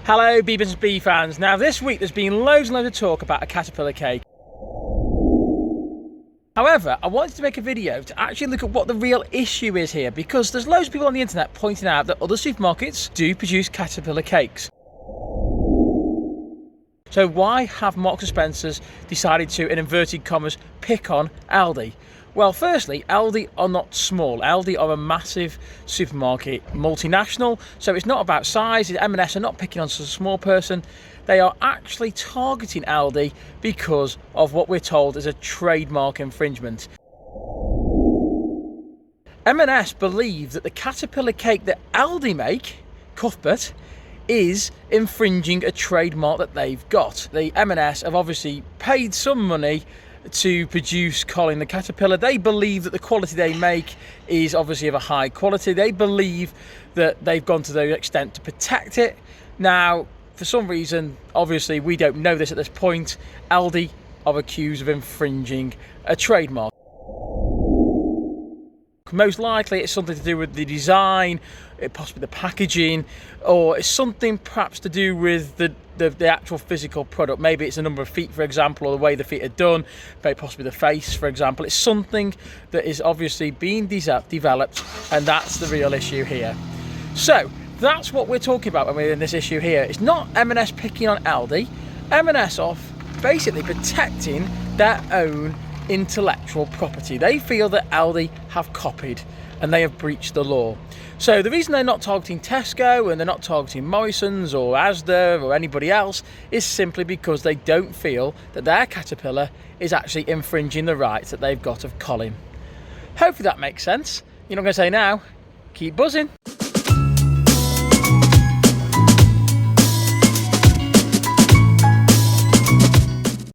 Hello Bee Business Bee fans. Now this week there's been loads and loads of talk about a caterpillar cake. However, I wanted to make a video to actually look at what the real issue is here, because there's loads of people on the internet pointing out that other supermarkets do produce caterpillar cakes. So why have Marks & Spencer's decided to, in inverted commas, pick on Aldi? Well, firstly, Aldi are not small. Aldi are a massive supermarket, multinational, so it's not about size. M&S are not picking on a small person. They are actually targeting Aldi because of what we're told is a trademark infringement. M&S believe that the caterpillar cake that Aldi make, Cuthbert, is infringing a trademark that they've got. The M&S have obviously paid some money to produce Colin the Caterpillar. They believe that the quality they make is obviously of a high quality. They believe that they've gone to the extent to protect it. Now, for some reason, obviously we don't know this at this point, Aldi are accused of infringing a trademark. Most likely it's something to do with the design, possibly the packaging, or it's something perhaps to do with the actual physical product. Maybe it's the number of feet, for example, or the way the feet are done, maybe possibly the face, for example. It's something that is obviously being developed, and that's the real issue here. So that's what we're talking about when we're in this issue here. It's not M&S picking on Aldi. M&S are basically protecting their own intellectual property. They feel that Aldi have copied and they have breached the law. So the reason they're not targeting Tesco and they're not targeting Morrison's or Asda or anybody else is simply because they don't feel that their caterpillar is actually infringing the rights that they've got of Colin. Hopefully that makes sense. You know what I'm going to say now? Keep buzzing.